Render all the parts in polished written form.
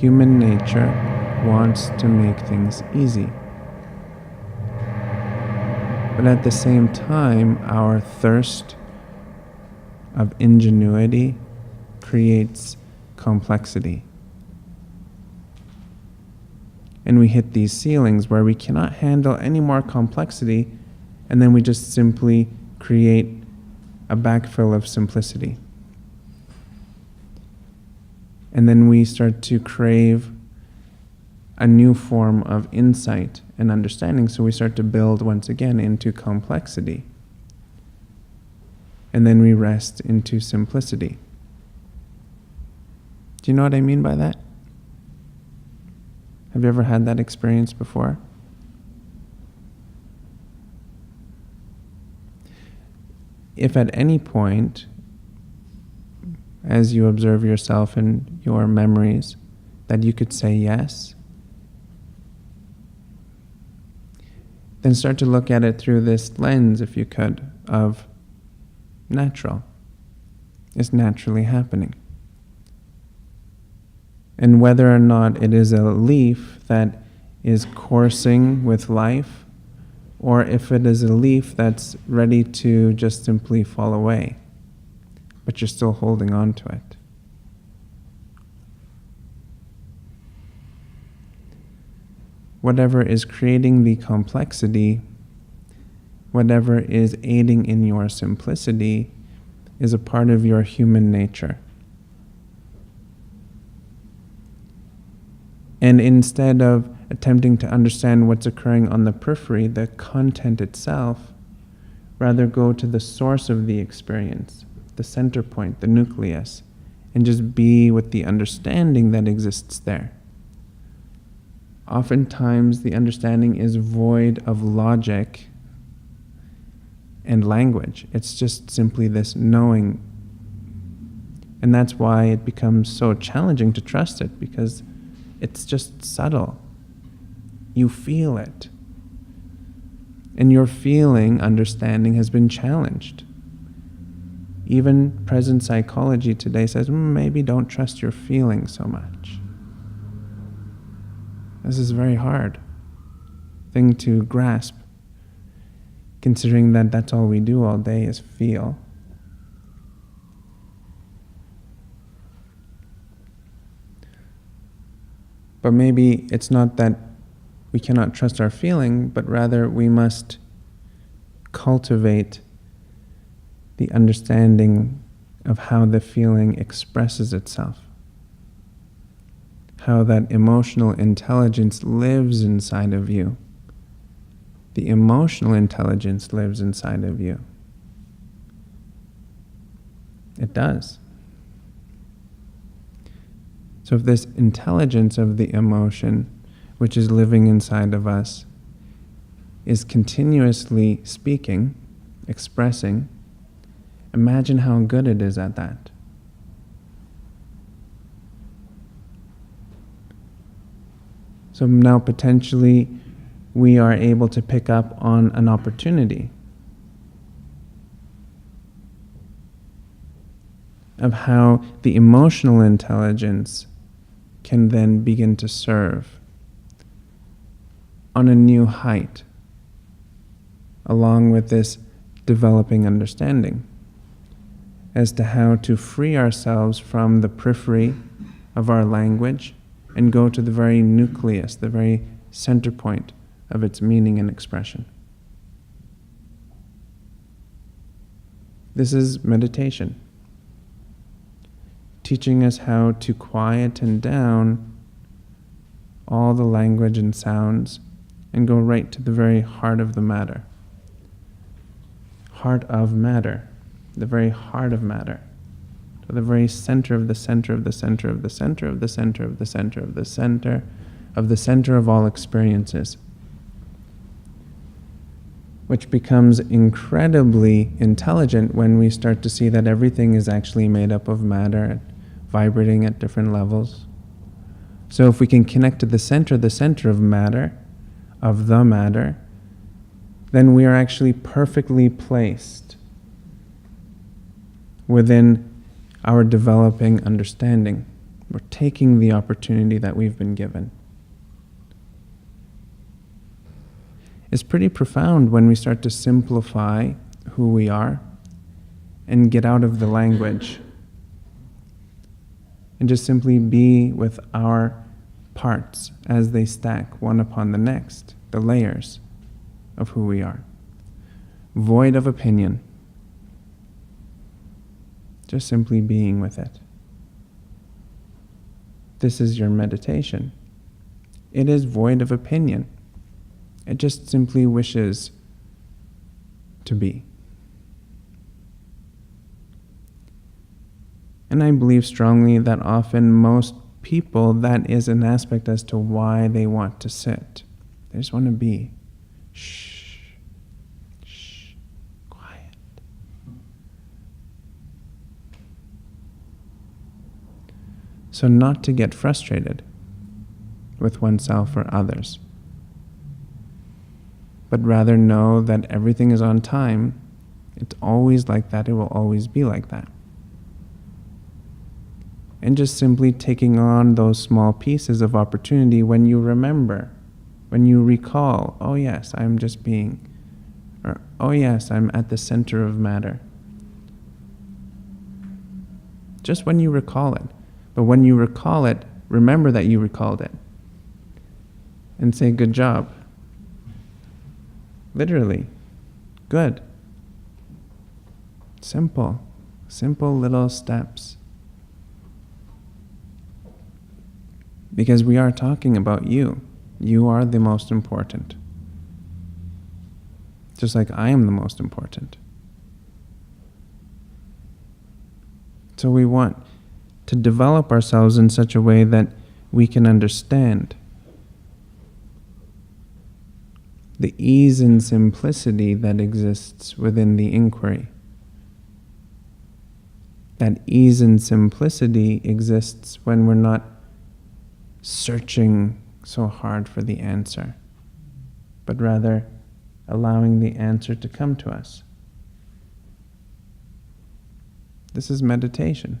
human nature wants to make things easy. But at the same time, our thirst of ingenuity creates complexity. And we hit these ceilings where we cannot handle any more complexity, and then we just simply create a backfill of simplicity. And then we start to crave a new form of insight and understanding, so we start to build once again into complexity. And then we rest into simplicity. Do you know what I mean by that? Have you ever had that experience before? If at any point, as you observe yourself and your memories, that you could say yes, then start to look at it through this lens, if you could, of natural. It's naturally happening. And whether or not it is a leaf that is coursing with life, or if it is a leaf that's ready to just simply fall away, but you're still holding on to it. Whatever is creating the complexity, whatever is aiding in your simplicity, is a part of your human nature. And instead of attempting to understand what's occurring on the periphery, the content itself, rather go to the source of the experience, the center point, the nucleus, and just be with the understanding that exists there. Oftentimes, the understanding is void of logic and language. It's just simply this knowing. And that's why it becomes so challenging to trust it, because it's just subtle. You feel it. And your feeling, understanding has been challenged. Even present psychology today says, maybe don't trust your feelings so much. This is a very hard thing to grasp, considering that that's all we do all day is feel. But maybe it's not that we cannot trust our feeling, but rather we must cultivate the understanding of how the feeling expresses itself, how that emotional intelligence lives inside of you. The emotional intelligence lives inside of you. It does. So if this intelligence of the emotion, which is living inside of us, is continuously speaking, expressing, imagine how good it is at that. So now potentially we are able to pick up on an opportunity of how the emotional intelligence can then begin to serve on a new height, along with this developing understanding as to how to free ourselves from the periphery of our language and go to the very nucleus, the very center point of its meaning and expression. This is meditation, teaching us how to quieten down all the language and sounds and go right to the very heart of the matter. Heart of matter, the very heart of matter, to the very center of the center of the center of the center of the center of the center of the center of the center of all experiences, which becomes incredibly intelligent when we start to see that everything is actually made up of matter, vibrating at different levels. So if we can connect to the center of matter, of the matter, then we are actually perfectly placed within our developing understanding, We're taking the opportunity that we've been given. It's pretty profound when we start to simplify who we are and get out of the language and just simply be with our parts as they stack one upon the next, the layers of who we are. Void of opinion. Just simply being with it. This is your meditation. It is void of opinion. It just simply wishes to be. And I believe strongly that often most people, that is an aspect as to why they want to sit. They just want to be. Shh. Shh. Quiet. So not to get frustrated with oneself or others, but rather know that everything is on time. It's always like that. It will always be like that. And just simply taking on those small pieces of opportunity when you remember, when you recall, oh yes, I'm just being, or oh yes, I'm at the center of matter. Just when you recall it. But when you recall it, remember that you recalled it. And say, good job. Literally, good. Simple little steps. Because we are talking about you. You are the most important. Just like I am the most important. So we want to develop ourselves in such a way that we can understand the ease and simplicity that exists within the inquiry. That ease and simplicity exists when we're not searching so hard for the answer, but rather allowing the answer to come to us. This is meditation.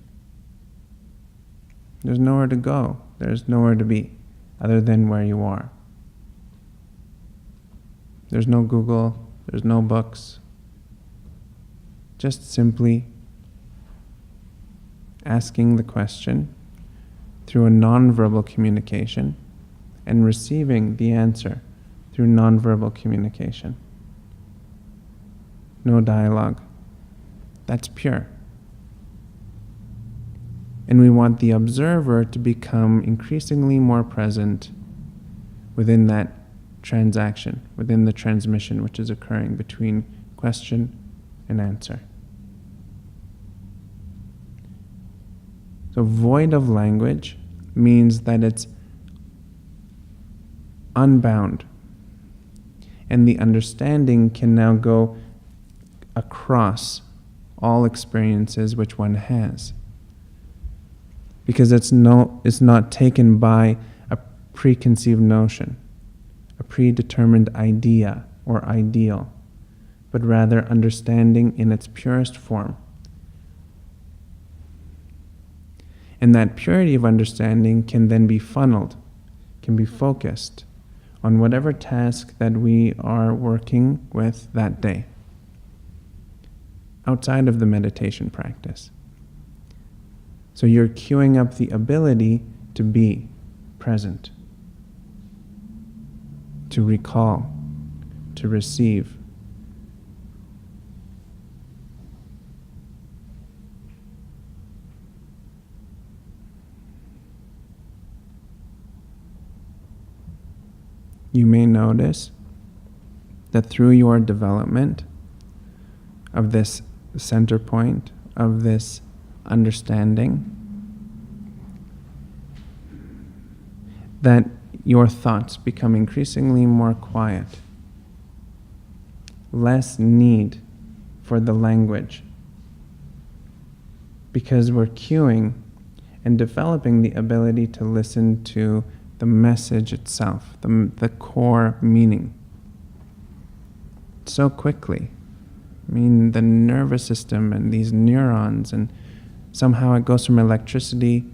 There's nowhere to go. There's nowhere to be other than where you are. There's no Google. There's no books. Just simply asking the question through a nonverbal communication and receiving the answer through nonverbal communication. No dialogue. That's pure. And we want the observer to become increasingly more present within that transaction, within the transmission which is occurring between question and answer. So void of language means that it's unbound, and the understanding can now go across all experiences which one has. Because it's not taken by a preconceived notion, a predetermined idea or ideal, but rather understanding in its purest form. And that purity of understanding can then be funneled, can be focused on whatever task that we are working with that day, outside of the meditation practice. So you're queuing up the ability to be present, to recall, to receive. You may notice that through your development of this center point, of this understanding, that your thoughts become increasingly more quiet, less need for the language, because we're cueing and developing the ability to listen to the message itself, the core meaning, so quickly. I mean, the nervous system and these neurons, and somehow it goes from electricity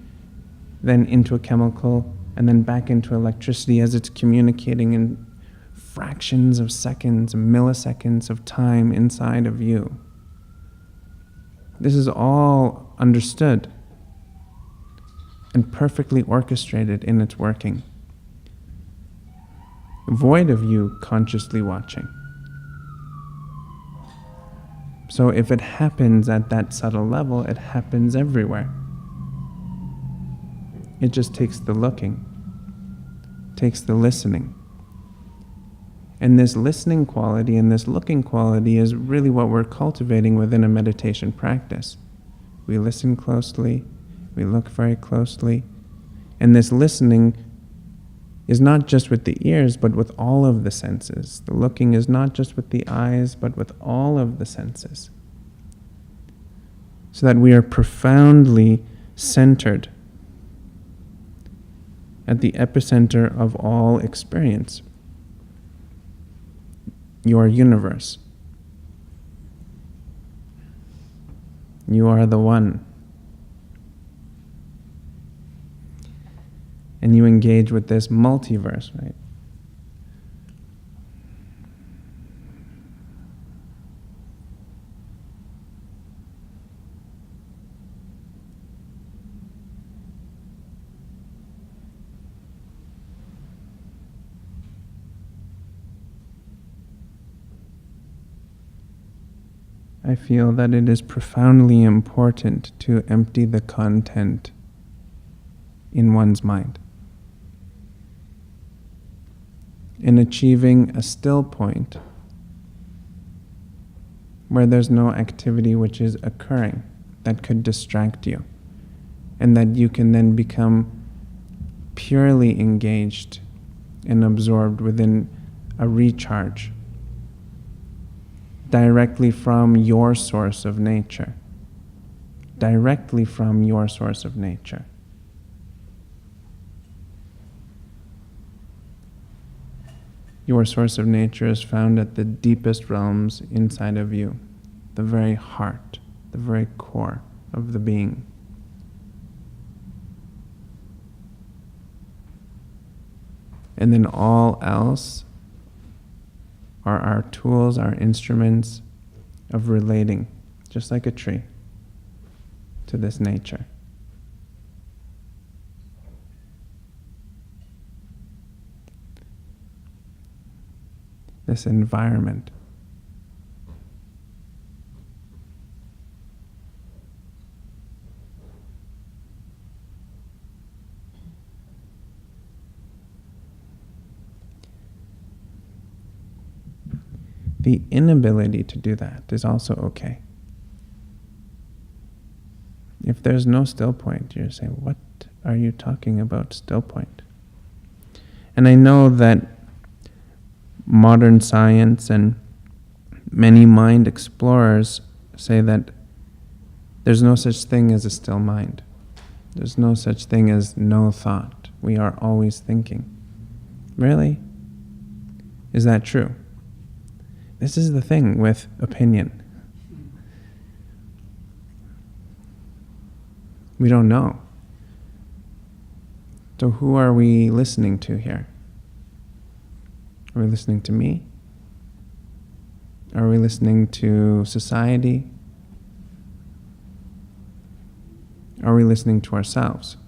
then into a chemical, and then back into electricity as it's communicating in fractions of seconds, milliseconds of time inside of you. This is all understood and perfectly orchestrated in its working, void of you consciously watching. So if it happens at that subtle level, it happens everywhere. It just takes the looking, takes the listening. And this listening quality and this looking quality is really what we're cultivating within a meditation practice. We listen closely, we look very closely, and this listening is not just with the ears, but with all of the senses. The looking is not just with the eyes, but with all of the senses. So that we are profoundly centered at the epicenter of all experience, your universe. You are the one. And you engage with this multiverse, right? I feel that it is profoundly important to empty the content in one's mind. In achieving a still point where there's no activity which is occurring that could distract you, and that you can then become purely engaged and absorbed within a recharge directly from your source of nature. Directly from your source of nature. Your source of nature is found at the deepest realms inside of you, the very heart, the very core of the being. And then all else are our tools, our instruments of relating, just like a tree, to this nature. This environment. The inability to do that is also okay. If there's no still point, you're saying, what are you talking about still point? And I know that modern science and many mind explorers say that there's no such thing as a still mind. There's no such thing as no thought. We are always thinking. Really? Is that true? This is the thing with opinion. We don't know. So who are we listening to here? Are we listening to me? Are we listening to society? Are we listening to ourselves?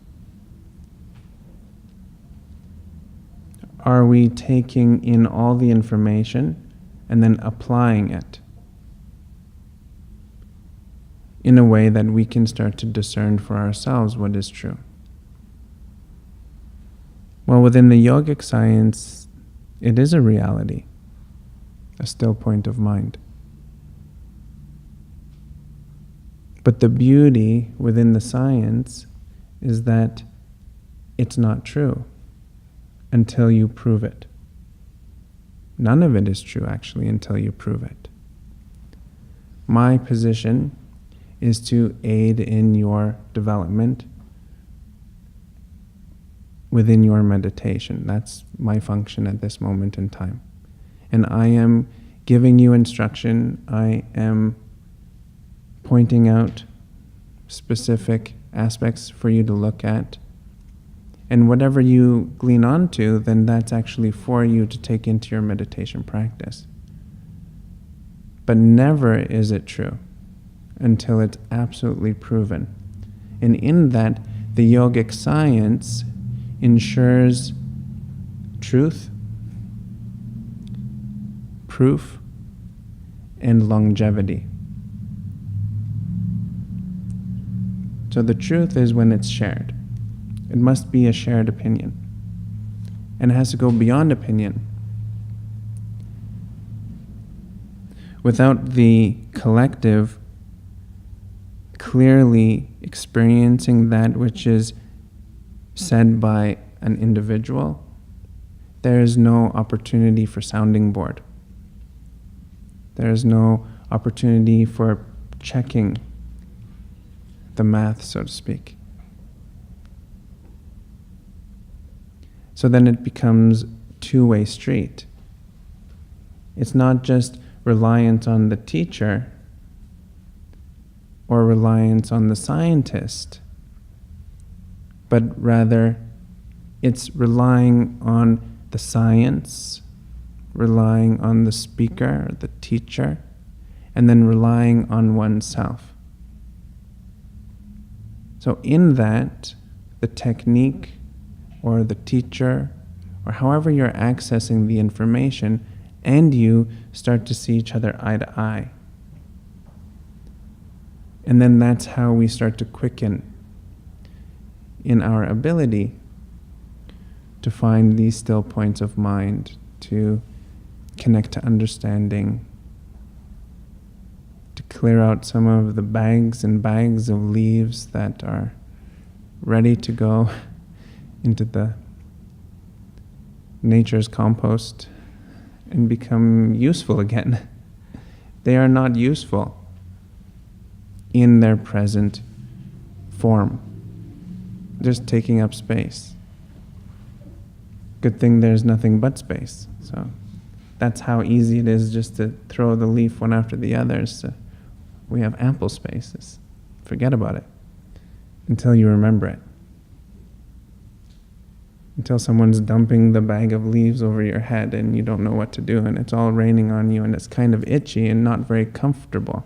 Are we taking in all the information and then applying it in a way that we can start to discern for ourselves what is true? Well, within the yogic science, it is a reality, a still point of mind. But the beauty within the science is that it's not true until you prove it. None of it is true, actually, until you prove it. My position is to aid in your development within your meditation. That's my function at this moment in time. And I am giving you instruction. I am pointing out specific aspects for you to look at And whatever you glean onto, then that's actually for you to take into your meditation practice. But never is it true until it's absolutely proven. And in that, the yogic science ensures truth, proof, and longevity. So the truth is when it's shared. It must be a shared opinion. And it has to go beyond opinion. Without the collective clearly experiencing that which is said by an individual, there is no opportunity for sounding board. There is no opportunity for checking the math, so to speak. So then it becomes two-way street. It's not just reliant on the teacher or reliance on the scientist, but rather it's relying on the science, relying on the speaker, the teacher, and then relying on oneself. So in that, the technique or the teacher, or however you're accessing the information, and you start to see each other eye to eye. And then that's how we start to quicken in our ability to find these still points of mind, to connect to understanding, to clear out some of the bags and bags of leaves that are ready to go into the nature's compost and become useful again. They are not useful in their present form, just taking up space. Good thing there's nothing but space. So that's how easy it is just to throw the leaf one after the other. So we have ample spaces. Forget about it until you remember it. Until someone's dumping the bag of leaves over your head and you don't know what to do, and it's all raining on you and it's kind of itchy and not very comfortable.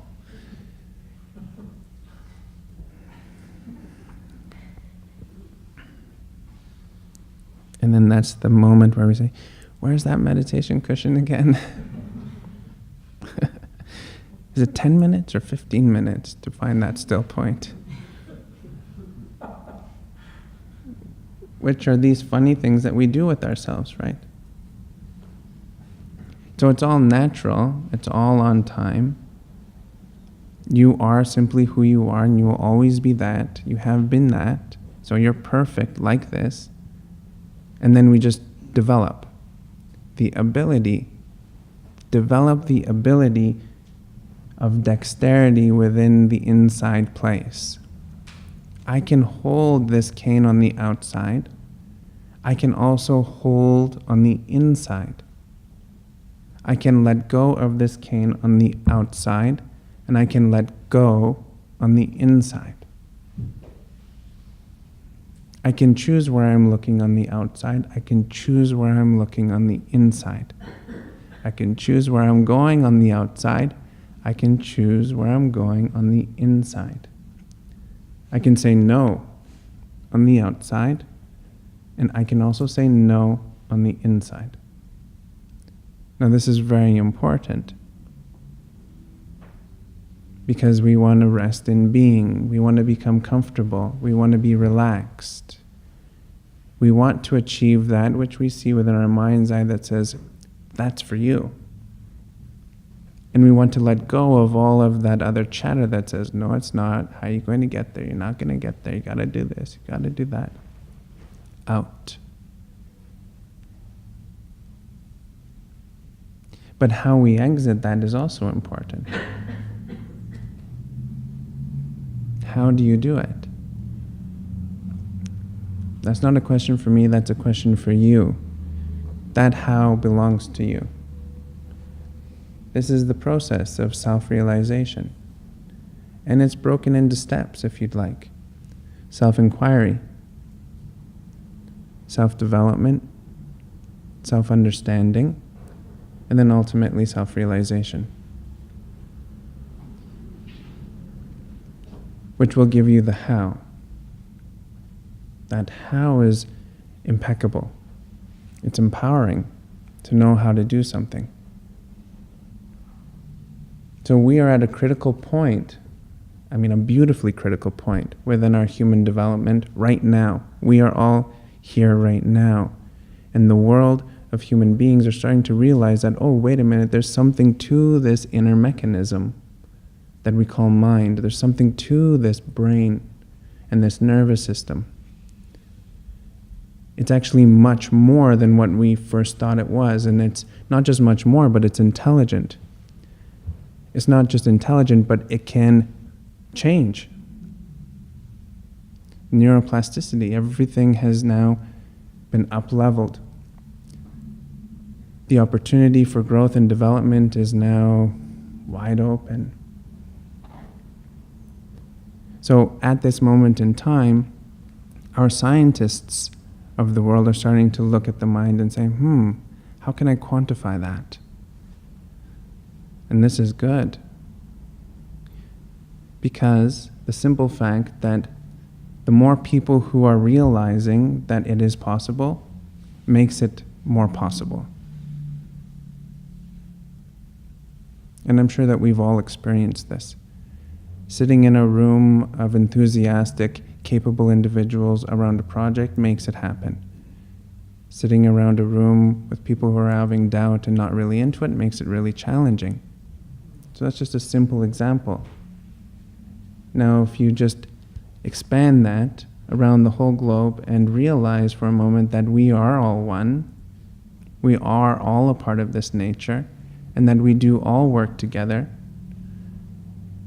And then that's the moment where we say, where's that meditation cushion again? Is it 10 minutes or 15 minutes to find that still point? Which are these funny things that we do with ourselves, right? So it's all natural, it's all on time. You are simply who you are, and you will always be that. You have been that, so you're perfect like this. And then we just develop the ability of dexterity within the inside place. I can hold this cane on the outside. I can also hold on the inside. I can let go of this cane on the outside, and I can let go on the inside. I can choose where I'm looking on the outside. I can choose where I'm looking on the inside. I can choose where I'm going on the outside. I can choose where I'm going on the inside. I can say no on the outside, and I can also say no on the inside. Now this is very important because we want to rest in being. We want to become comfortable. We want to be relaxed. We want to achieve that which we see within our mind's eye that says, that's for you. And we want to let go of all of that other chatter that says, no, it's not. How are you going to get there? You're not going to get there. You got to do this. You got to do that. Out. But how we exit that is also important. How do you do it? That's not a question for me, that's a question for you. That how belongs to you. This is the process of self-realization. And it's broken into steps, if you'd like. Self-inquiry, self-development, self-understanding, and then ultimately self-realization, which will give you the how. That how is impeccable. It's empowering to know how to do something. So we are at a critical point, a beautifully critical point within our human development right now. We are all here right now. And the world of human beings are starting to realize that, oh, wait a minute, there's something to this inner mechanism that we call mind. There's something to this brain and this nervous system. It's actually much more than what we first thought it was. And it's not just much more, but it's intelligent. It's not just intelligent, but it can change. Neuroplasticity, everything has now been up-leveled. The opportunity for growth and development is now wide open. So at this moment in time, our scientists of the world are starting to look at the mind and say, how can I quantify that? And this is good. Because the simple fact that the more people who are realizing that it is possible makes it more possible. And I'm sure that we've all experienced this. Sitting in a room of enthusiastic, capable individuals around a project makes it happen. Sitting around a room with people who are having doubt and not really into it makes it really challenging. So that's just a simple example. Now, if you just expand that around the whole globe and realize for a moment that we are all one, we are all a part of this nature, and that we do all work together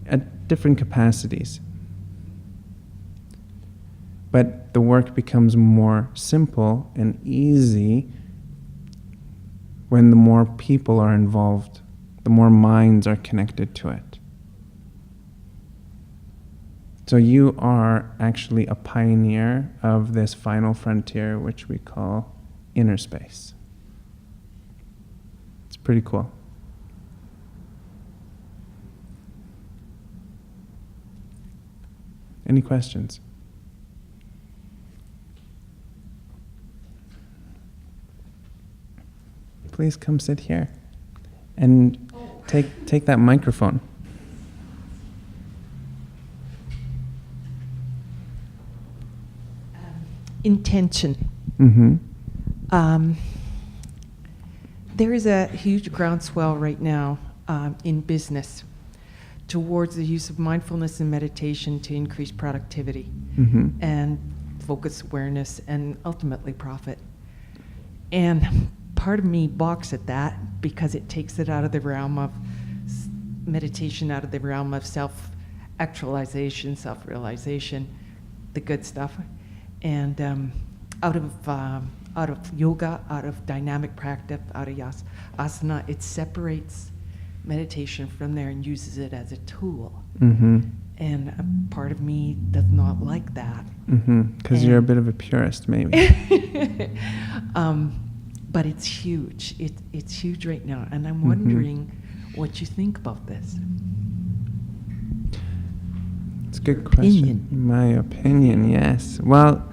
at different capacities. But the work becomes more simple and easy when the more people are involved, the more minds are connected to it. So you are actually a pioneer of this final frontier, which we call inner space. It's pretty cool. Any questions? Please come sit here and take that microphone. Intention. There is a huge groundswell right now in business towards the use of mindfulness and meditation to increase productivity and focus awareness and ultimately profit. And part of me balks at that because it takes it out of the realm of meditation, out of the realm of self-actualization, self-realization, the good stuff, and out of yoga, out of dynamic practice, out of asana. It separates meditation from there and uses it as a tool. And a part of me does not like that. Because you're a bit of a purist, maybe. But it's huge. It's huge right now. And I'm wondering what you think about this. It's a good question. My opinion, yes. Well,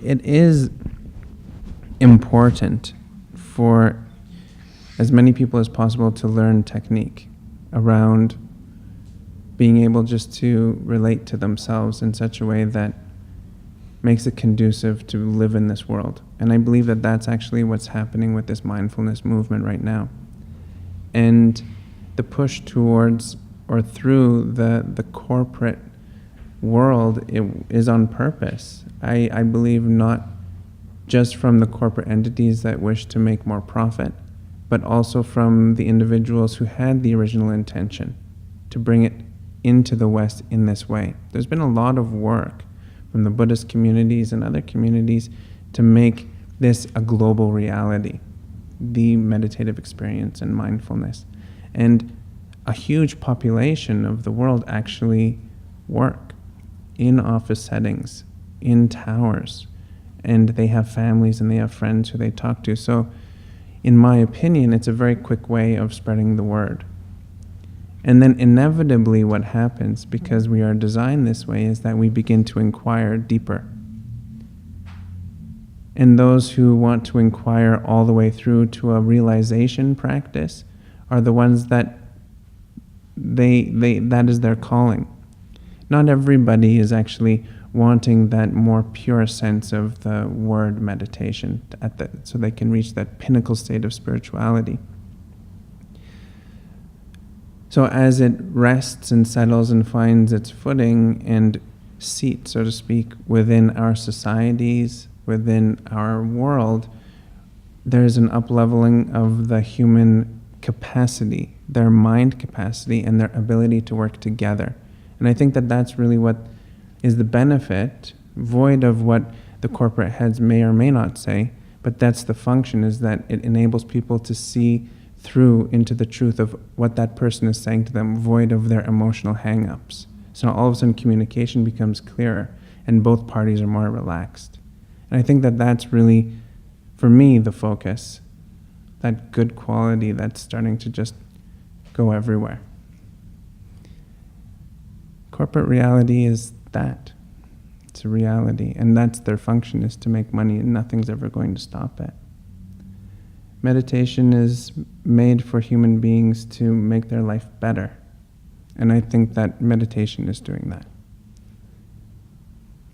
it is important for as many people as possible to learn technique around being able just to relate to themselves in such a way that makes it conducive to live in this world. And I believe that that's actually what's happening with this mindfulness movement right now. And the push towards or through the corporate world is on purpose. I believe not just from the corporate entities that wish to make more profit, but also from the individuals who had the original intention to bring it into the West in this way. There's been a lot of work from the Buddhist communities and other communities to make this a global reality, the meditative experience and mindfulness. And a huge population of the world actually work in office settings, in towers, and they have families and they have friends who they talk to. So in my opinion, it's a very quick way of spreading the word. And then inevitably what happens, because we are designed this way, is that we begin to inquire deeper. And those who want to inquire all the way through to a realization practice are the ones that that is their calling. Not everybody is actually wanting that more pure sense of the word meditation so they can reach that pinnacle state of spirituality. So as it rests and settles and finds its footing and seat, so to speak, within our societies, within our world, there's an up-leveling of the human capacity, their mind capacity, and their ability to work together. And I think that that's really what is the benefit, void of what the corporate heads may or may not say, but that's the function, is that it enables people to see through into the truth of what that person is saying to them, void of their emotional hang-ups. So now all of a sudden communication becomes clearer and both parties are more relaxed. And I think that that's really, for me, the focus, that good quality that's starting to just go everywhere. Corporate reality is that. It's a reality, and that's their function, is to make money, and nothing's ever going to stop it. Meditation is made for human beings to make their life better. And I think that meditation is doing that.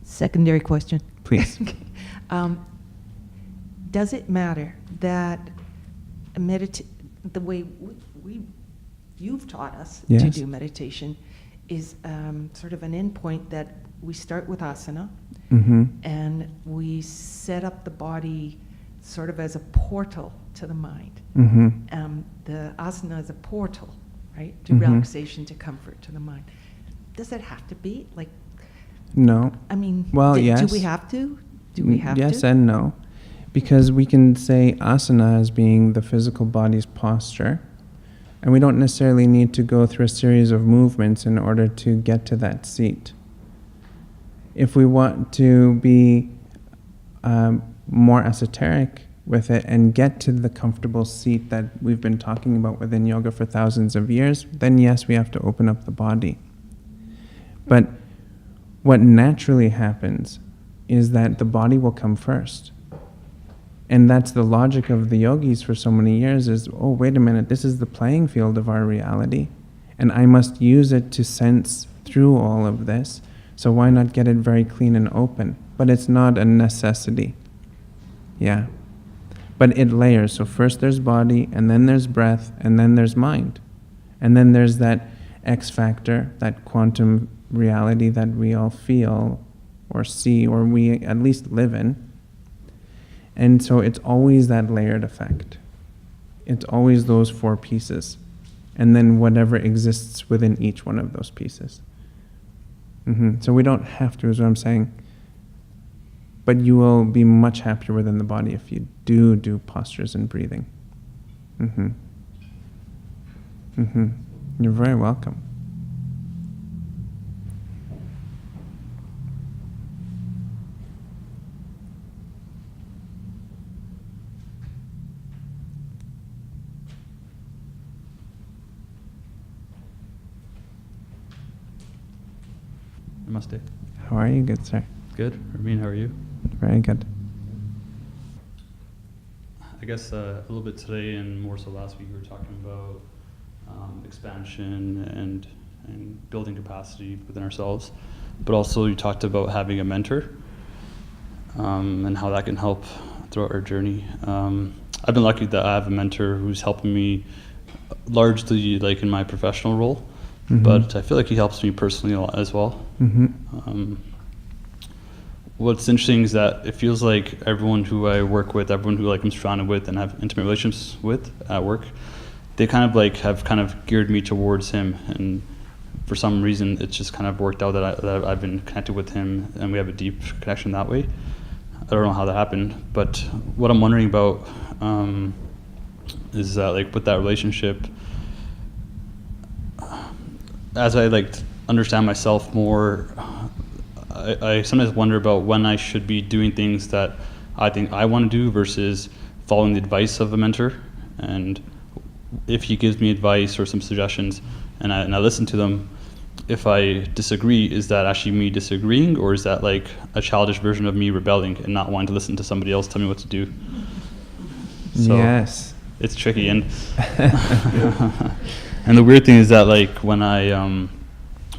Secondary question. Please. Does it matter that the way you've taught us Yes. to do meditation is sort of an endpoint that we start with asana, and we set up the body sort of as a portal to the mind. The asana is a portal, right, to relaxation, to comfort, to the mind. Does it have to be like? No. I mean, well, yes. Do we have to? Do we have to? Yes and no. Because we can say asana as being the physical body's posture, and we don't necessarily need to go through a series of movements in order to get to that seat. If we want to be more esoteric with it and get to the comfortable seat that we've been talking about within yoga for thousands of years, then yes, we have to open up the body. But what naturally happens is that the body will come first. And that's the logic of the yogis for so many years is, oh, wait a minute, this is the playing field of our reality, and I must use it to sense through all of this, so why not get it very clean and open? But it's not a necessity. Yeah. But it layers. So first there's body, and then there's breath, and then there's mind. And then there's that X factor, that quantum reality that we all feel or see, or we at least live in. And so it's always that layered effect. It's always those four pieces. And then whatever exists within each one of those pieces. So we don't have to, is what I'm saying. But you will be much happier within the body if you do postures and breathing. You're very welcome. Namaste. How are you, good sir? Good. Rameen, how are you? Very good. I guess a little bit today and more so last week we were talking about expansion and building capacity within ourselves, but also you talked about having a mentor and how that can help throughout our journey. I've been lucky that I have a mentor who's helping me largely like in my professional role, but I feel like he helps me personally a lot as well. What's interesting is that it feels like everyone who I work with, everyone who like I'm surrounded with and have intimate relationships with at work, they kind of like have kind of geared me towards him, and for some reason it's just kind of worked out that I've been connected with him and we have a deep connection that way. I don't know how that happened, but what I'm wondering about is that like with that relationship, as I like understand myself more, I sometimes wonder about when I should be doing things that I think I want to do versus following the advice of a mentor. And if he gives me advice or some suggestions and I listen to them, if I disagree, is that actually me disagreeing, or is that like a childish version of me rebelling and not wanting to listen to somebody else tell me what to do? So yes. It's tricky. And and the weird thing is that like when I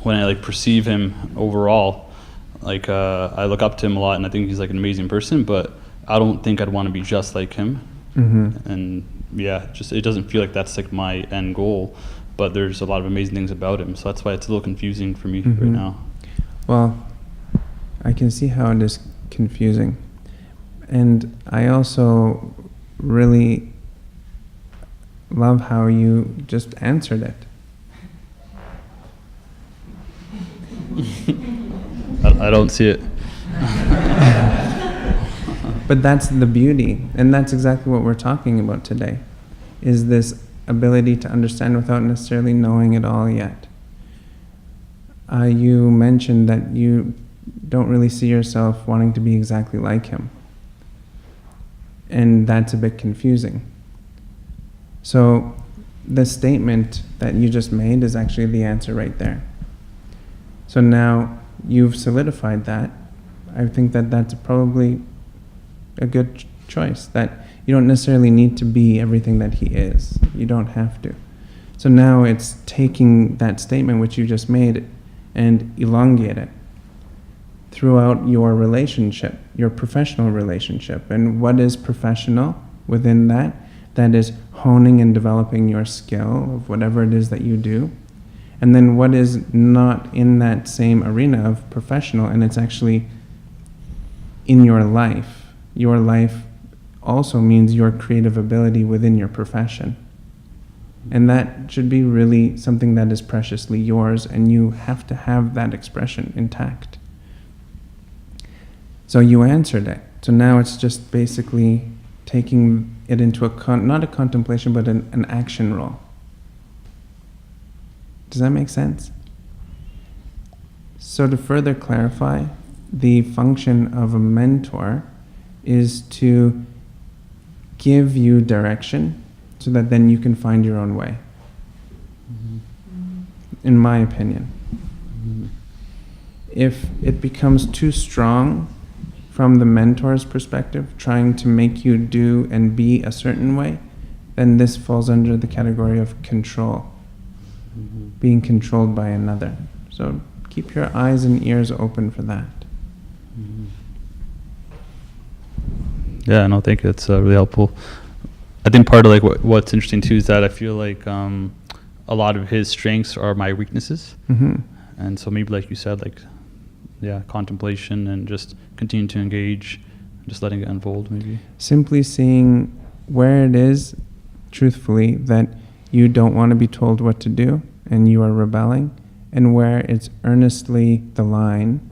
like perceive him overall, like I look up to him a lot and I think he's like an amazing person, but I don't think I'd want to be just like him. Mm-hmm. And yeah, just it doesn't feel like that's like my end goal, but there's a lot of amazing things about him, so that's why it's a little confusing for me right now. Well, I can see how it is confusing, and I also really love how you just answered it. I don't see it. But that's the beauty, and that's exactly what we're talking about today, is this ability to understand without necessarily knowing it all yet. You mentioned that you don't really see yourself wanting to be exactly like him, and that's a bit confusing. So the statement that you just made is actually the answer right there. So now you've solidified that. I think that that's probably a good choice, that you don't necessarily need to be everything that he is. You don't have to. So now it's taking that statement which you just made and elongate it throughout your relationship, your professional relationship. And what is professional within that? That is honing and developing your skill of whatever it is that you do. And then what is not in that same arena of professional, and it's actually in your life. Your life also means your creative ability within your profession. And that should be really something that is preciously yours, and you have to have that expression intact. So you answered it. So now it's just basically taking it into not a contemplation, but an action role. Does that make sense? So to further clarify, the function of a mentor is to give you direction so that then you can find your own way. In my opinion. If it becomes too strong from the mentor's perspective, trying to make you do and be a certain way, then this falls under the category of control, being controlled by another. So keep your eyes and ears open for that. Yeah, no, thank you. That's really helpful. I think part of like what's interesting too is that I feel like a lot of his strengths are my weaknesses, and so maybe like you said, like contemplation and just continue to engage, just letting it unfold. Maybe simply seeing where it is, truthfully, that you don't want to be told what to do and you are rebelling, and where it's earnestly the line.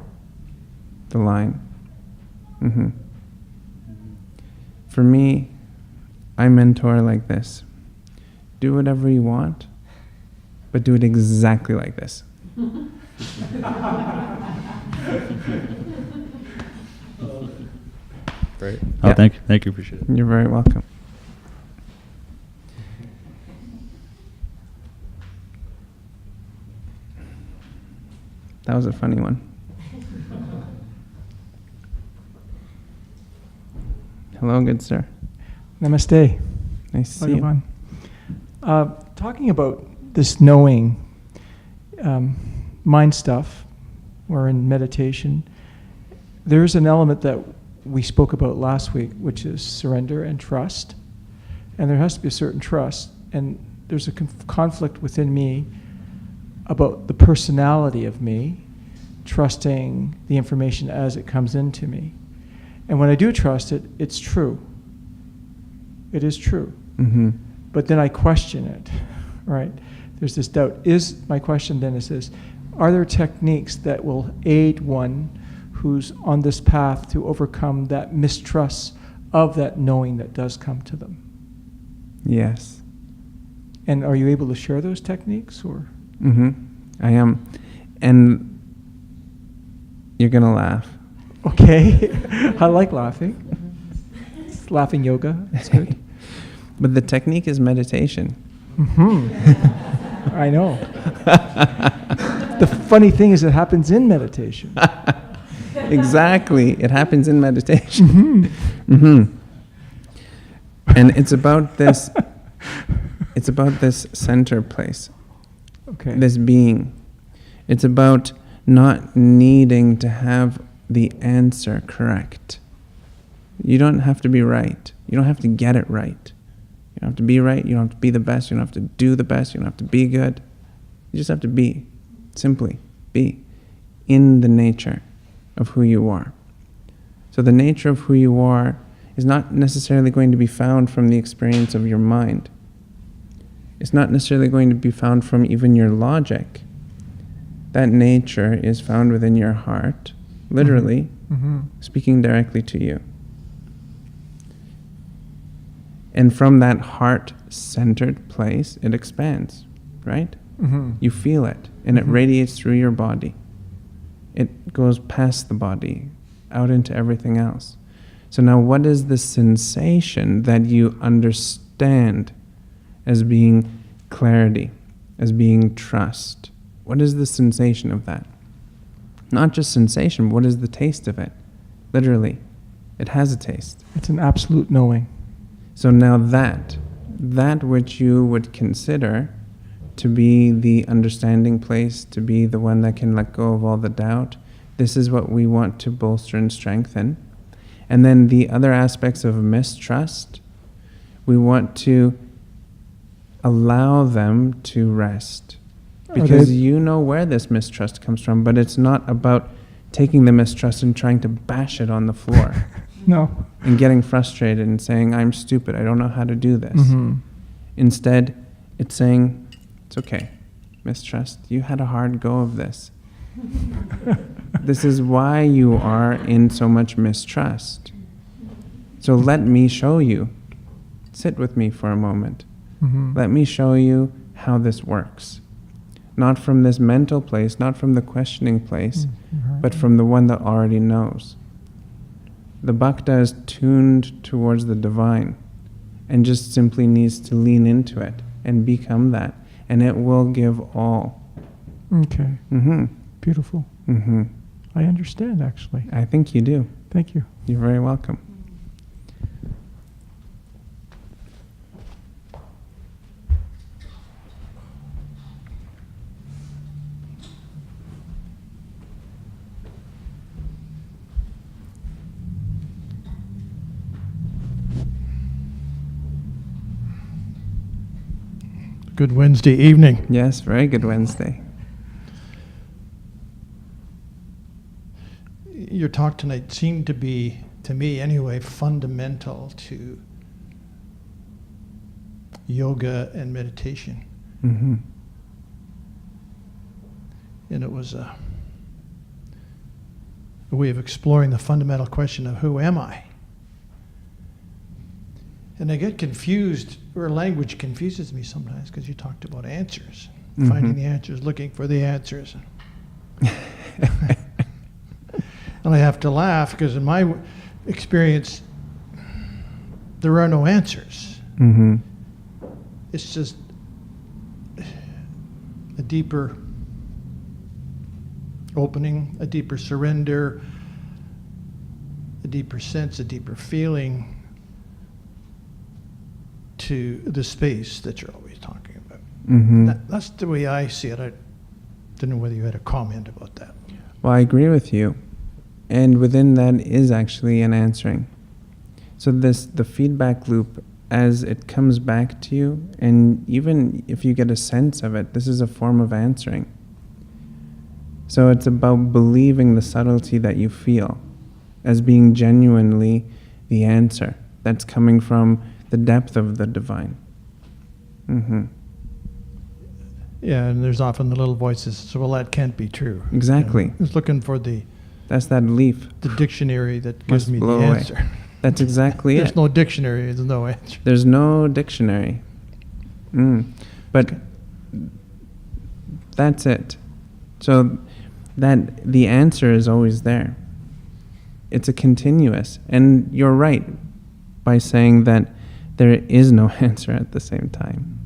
For me, I mentor like this. Do whatever you want, but do it exactly like this. Great. Yeah. Thank you, appreciate it. You're very welcome. That was a funny one. Hello, good sir. Namaste. Nice to see you. Talking about this knowing mind stuff, or in meditation, there's an element that we spoke about last week, which is surrender and trust. And there has to be a certain trust. And there's a conflict within me about the personality of me, trusting the information as it comes into me. And when I do trust it, it's true. It is true. But then I question it, right? There's this doubt. My question then is this: are there techniques that will aid one who's on this path to overcome that mistrust of that knowing that does come to them? Yes. And are you able to share those techniques, or? I am. And You're going to laugh. Okay. I like laughing. It's laughing yoga. That's good. But the technique is meditation. I know. The funny thing is it happens in meditation. Exactly. It happens in meditation. And it's about this center place. Okay. This being. It's about not needing to have the answer correct. You don't have to be right. You don't have to get it right. You don't have to be right. You don't have to be the best. You don't have to do the best. You don't have to be good. You just have to be. Simply be in the nature of who you are. So the nature of who you are is not necessarily going to be found from the experience of your mind. It's not necessarily going to be found from even your logic. That nature is found within your heart, literally, speaking directly to you. And from that heart-centered place, it expands, right? You feel it, and it radiates through your body. It goes past the body, out into everything else. So now what is the sensation that you understand as being clarity, as being trust? What is the sensation of that? Not just sensation, what is the taste of it? Literally, it has a taste. It's an absolute knowing. So now that which you would consider to be the understanding place, to be the one that can let go of all the doubt, this is what we want to bolster and strengthen. And then the other aspects of mistrust, we want to allow them to rest. Because you know where this mistrust comes from, but it's not about taking the mistrust and trying to bash it on the floor. No. And getting frustrated and saying, I'm stupid, I don't know how to do this. Instead, it's saying, it's okay, mistrust, you had a hard go of this. This is why you are in so much mistrust. So let me show you. Sit with me for a moment. Let me show you how this works. Not from this mental place, not from the questioning place, but from the one that already knows. The bhakta is tuned towards the divine and just simply needs to lean into it and become that. And it will give all. Okay. Beautiful. I understand, actually. I think you do. Thank you. You're very welcome. Good Wednesday evening. Yes, very good Wednesday. Your talk tonight seemed to be, to me anyway, fundamental to yoga and meditation. And it was a way of exploring the fundamental question of who am I? And I get confused, or language confuses me sometimes, because you talked about answers, finding the answers, looking for the answers. And I have to laugh, because in my experience, there are no answers. It's just a deeper opening, a deeper surrender, a deeper sense, a deeper feeling to the space that you're always talking about. That's the way I see it. I don't know whether you had a comment about that. Well, I agree with you. And within that is actually an answering. So the feedback loop, as it comes back to you, and even if you get a sense of it, this is a form of answering. So it's about believing the subtlety that you feel as being genuinely the answer that's coming from the depth of the divine. Yeah, and there's often the little voices, so well, that can't be true. Exactly. It's looking for that's that leaf. the dictionary that gives Must me the blow away. answer. That's exactly There's it. no dictionary, there's no answer. There's no dictionary. But Okay. that's it. So that the answer is always there. It's a continuous. And you're right by saying that there is no answer at the same time.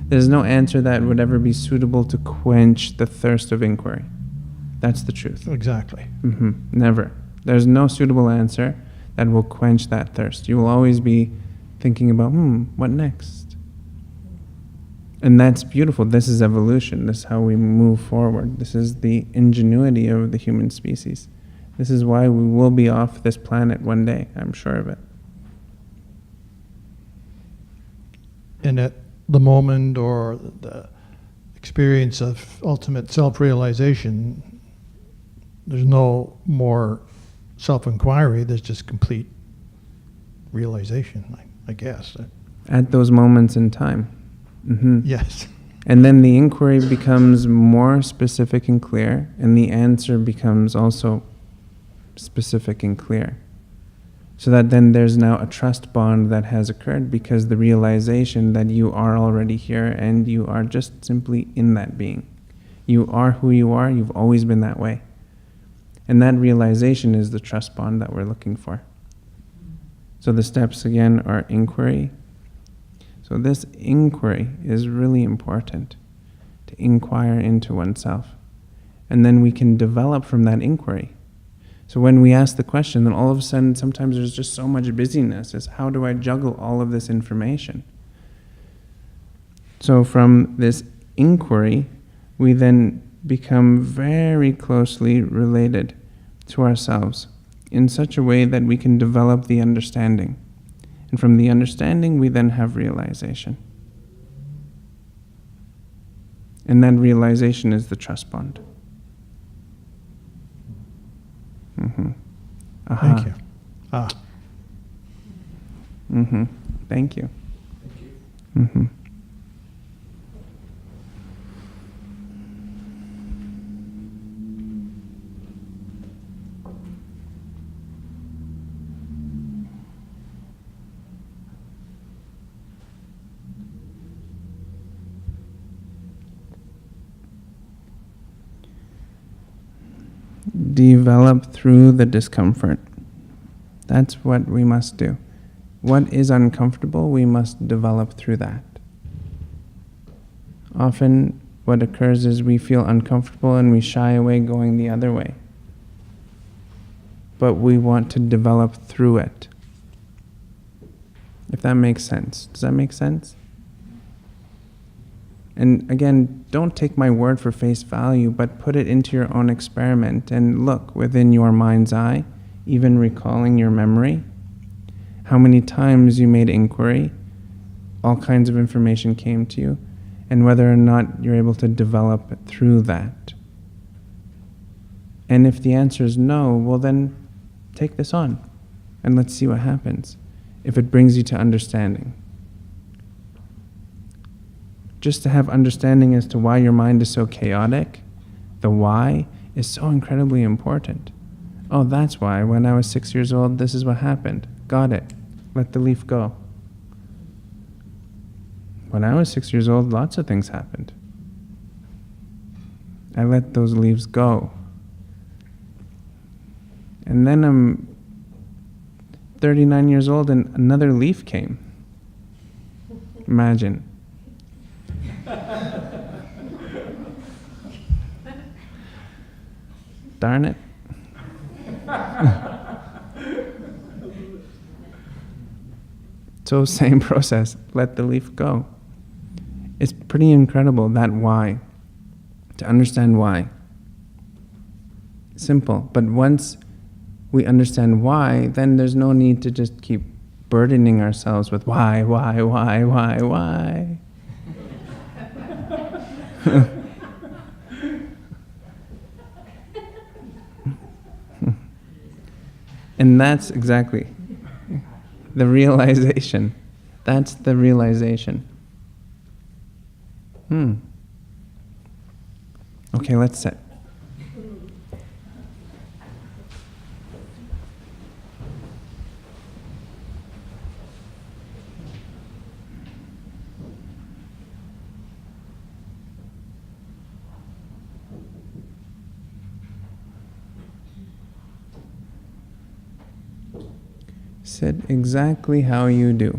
There's no answer that would ever be suitable to quench the thirst of inquiry. That's the truth. Exactly. Never. There's no suitable answer that will quench that thirst. You will always be thinking about, what next? And that's beautiful. This is evolution. This is how we move forward. This is the ingenuity of the human species. This is why we will be off this planet one day. I'm sure of it. And at the moment or the experience of ultimate self-realization, there's no more self-inquiry. There's just complete realization, I guess. At those moments in time. Yes. And then the inquiry becomes more specific and clear, and the answer becomes also specific and clear. So that then there's now a trust bond that has occurred because the realization that you are already here and you are just simply in that being. You are who you are, you've always been that way. And that realization is the trust bond that we're looking for. So the steps again are inquiry. So this inquiry is really important, to inquire into oneself. And then we can develop from that inquiry. So when we ask the question, then all of a sudden, sometimes there's just so much busyness. It's how do I juggle all of this information? So from this inquiry, we then become very closely related to ourselves in such a way that we can develop the understanding. And from the understanding, we then have realization. And that realization is the trust bond. Thank you. Thank you. Develop through the discomfort. That's what we must do. What is uncomfortable, we must develop through that. Often what occurs is we feel uncomfortable and we shy away going the other way. But we want to develop through it. If that makes sense. Does that make sense? And again, don't take my word for face value, but put it into your own experiment and look within your mind's eye, even recalling your memory, how many times you made inquiry, all kinds of information came to you, and whether or not you're able to develop through that. And if the answer is no, well then take this on and let's see what happens if it brings you to understanding. Just to have understanding as to why your mind is so chaotic, the why is so incredibly important. Oh, that's why when I was 6 years old, this is what happened. Got it. Let the leaf go. When I was 6 years old, lots of things happened. I let those leaves go. And then I'm 39 years old and another leaf came. Imagine. Darn it. So same process, let the leaf go. It's pretty incredible, that why, to understand why. Simple, but once we understand why, then there's no need to just keep burdening ourselves with why. And that's exactly the realization. That's the realization. Okay, let's sit. it exactly how you do.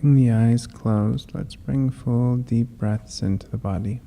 Keeping the eyes closed, let's bring full deep breaths into the body.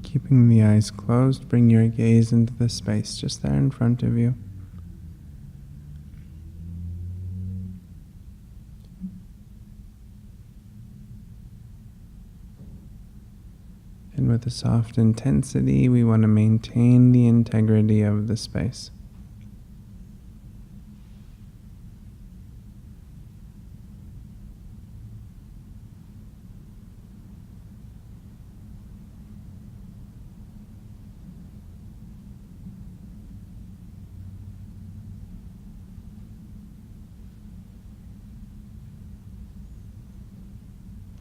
Keeping the eyes closed, bring your gaze into the space just there in front of you. And with a soft intensity, we want to maintain the integrity of the space.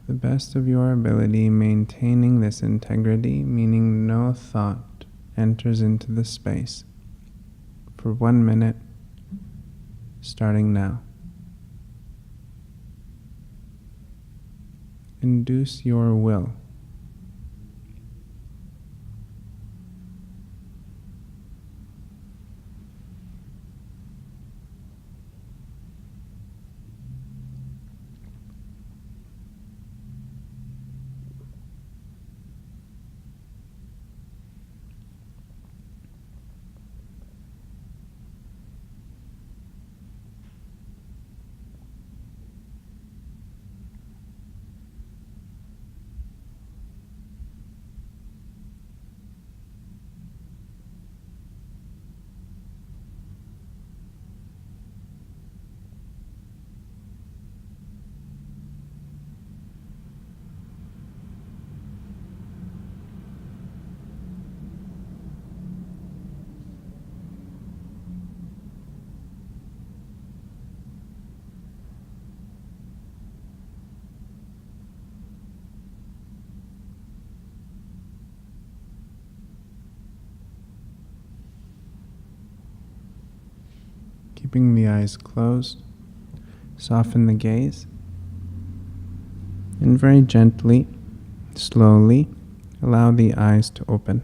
The best of your ability, maintaining this integrity, meaning no thought enters into the space, for 1 minute, starting now. Induce your will. Keeping the eyes closed, soften the gaze, and very gently, slowly, allow the eyes to open.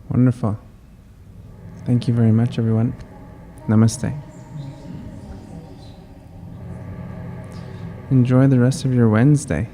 Wonderful. Thank you very much, everyone. Namaste. Enjoy the rest of your Wednesday.